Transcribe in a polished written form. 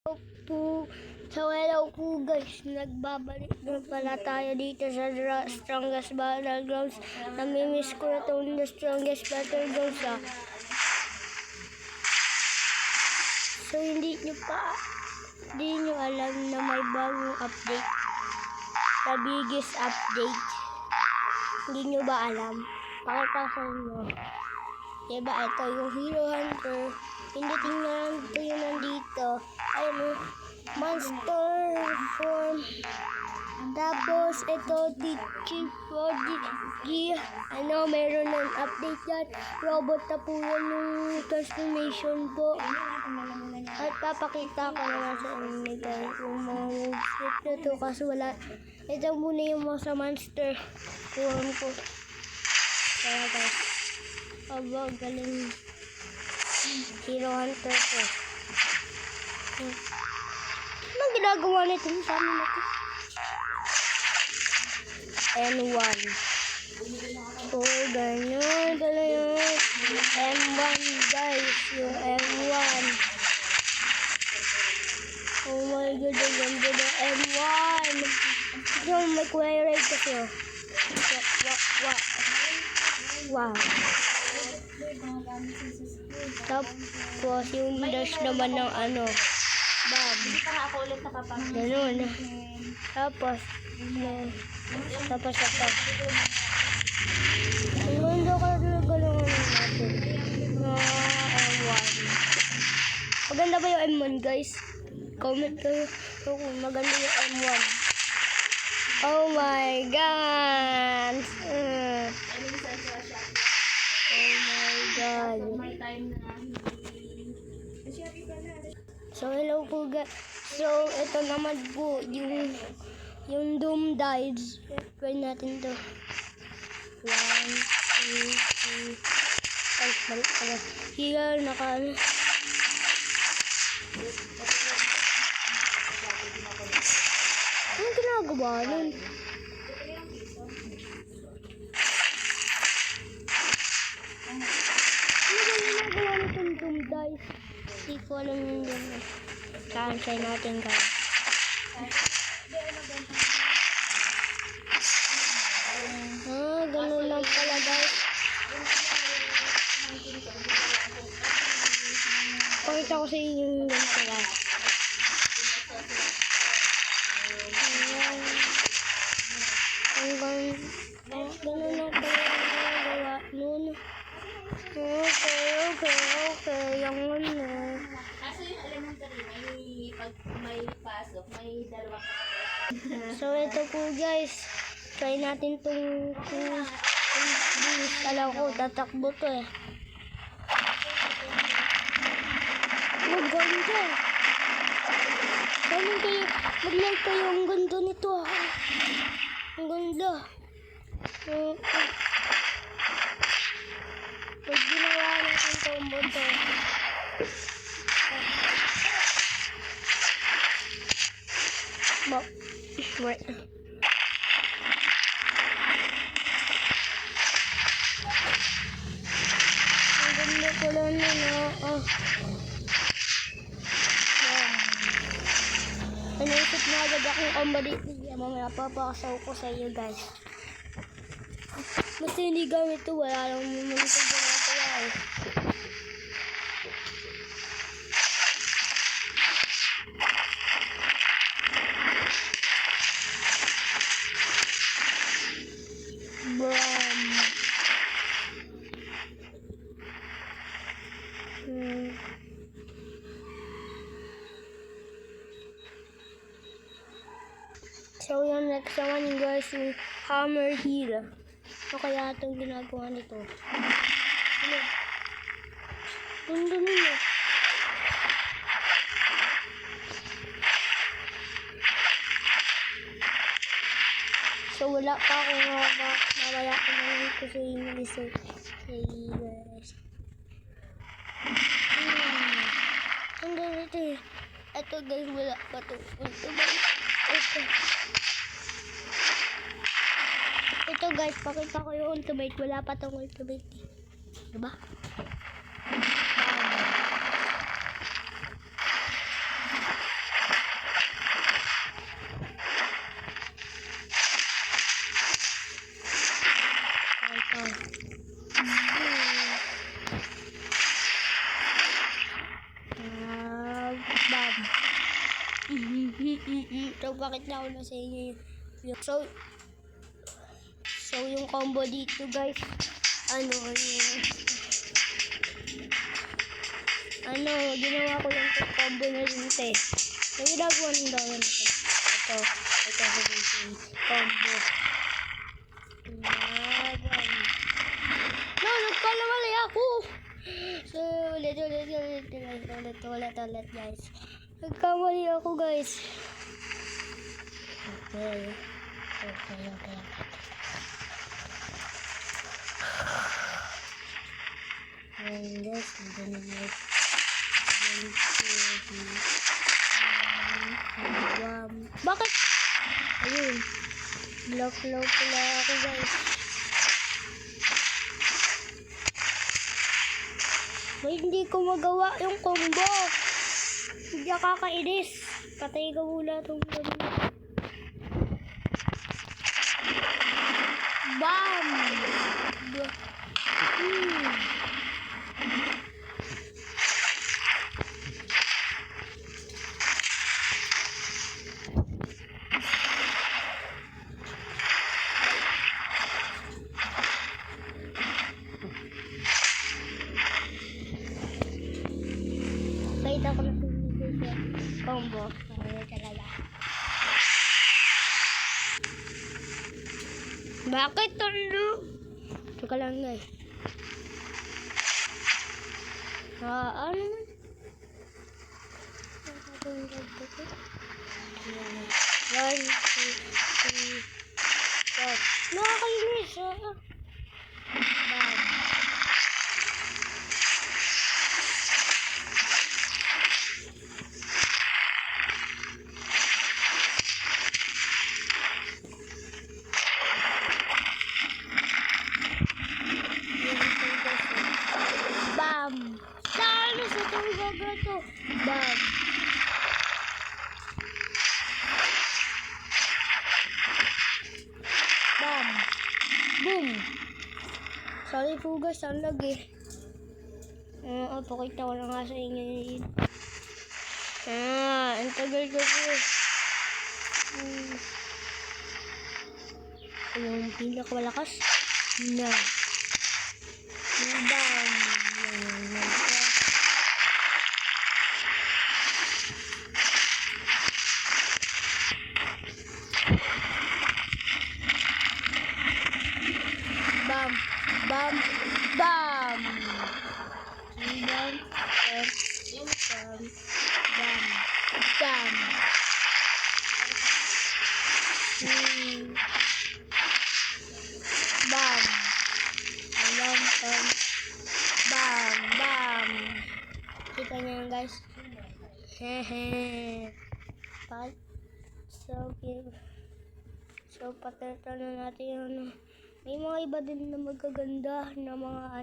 po. So hello po guys, nagbabalik na pala tayo dito sa Strongest Battlegrounds. Namimiss ko na itong The Strongest Battlegrounds So hindi nyo alam na may bagong update. The biggest update. Hindi nyo ba alam? Pakita sa inyo. Diba ito yung Hero Hunter. Hindi tingnan ito yung nandito. Ayun, monster form. Tapos ito Chief meron ng update yan. Robot na po yan yung transformation po. At papakita ko naman sa inyo guys yung mga moves nito kasi wala. Ito muna yung mga sa monster form ko. Kaya guys, aba galing Hero Hunter ko. Anong ginagawa nito sa amin natin? N1. Oh, ganyan talaga. M1 guys, yung M1. Oh my god, ang ganda ng M1. Yung may query kasi oh. Wow. Tapos yung dash naman ng Bob. Ganun. Tapos ito. Ang ganda ka talaga ng natin. M1. Maganda ba yung M1 guys? Comment kayo kung maganda yung M1. Oh my god! Oh my god. So hello po guys. So ito naman po yung Doom Dives. Try natin to. 1, 2, 3. Ay, balik pala. Here, Anong ginagawa nun? Doom Dive. Hindi ko alam yung doon. Cancel natin guys. Ganun lang pala guys. Pakita ko sa inyo yung ganito guys. Ganun lang pala gawa nun. Okay. Yung Kaso yung elementary, pag may pasok, may dalawa. So ito po guys. Try natin itong alam ko, tatakbo to eh. Oh, ganda. Ganun kayo, mag-like kayo, ang ganda nito Ang ganda. Pag ginawa natin combo to. Wait. Ang ganda pala nun Naisip na agad akong combo dito. Mamaya papakasaw ko sa iyo guys. Basta hindi gamit ito, wala lang muna itong ginagawa So yung next naman guys, yung Hammer Heal. So kaya itong ginagawa nito. Ganda nila. So wala pa akong mamaya ko na lang ito sa English. Ang ganda ito eh. Ito guys, wala pa ito. Ito guys, pakita ko yung ultimate. Wala pa itong ultimate. Diba? So, bakit na ako na sa inyo yung... So, yung combo dito, guys. Ginawa ko yung combo na rin, te. Yung ginagawa ng dawan ito. Ito combo. No, nagkalamali ako. So, ulit, guys. Nagkamali ako, guys. Okay. And guys, bakit? Ayun. Block pala ako, guys. Hindi ko magawa yung combo. Hindi kakainis. Patay ka muna itong gano'n. Bam! Kita ko na sa combo. Ano talaga? Bakit ano? Teka lang, guys. Ano man? One, two, three, four. Nakakainis, Bam! Saan sa itong gagato? Bam! Bam! Boom! Sorry po guys, ang lag eh. Pakita ko na nga sa inyo yun. Ang tagal ko po. Yung pinakamalakas na. Bam! Bam! Bam! Bam! Bam! Bam! Bam! Bam! Bam! Bam! Bam! Bam! Kita niyo yan, guys. Hehe. So, patatan na natin yung may mga iba din na magaganda na mga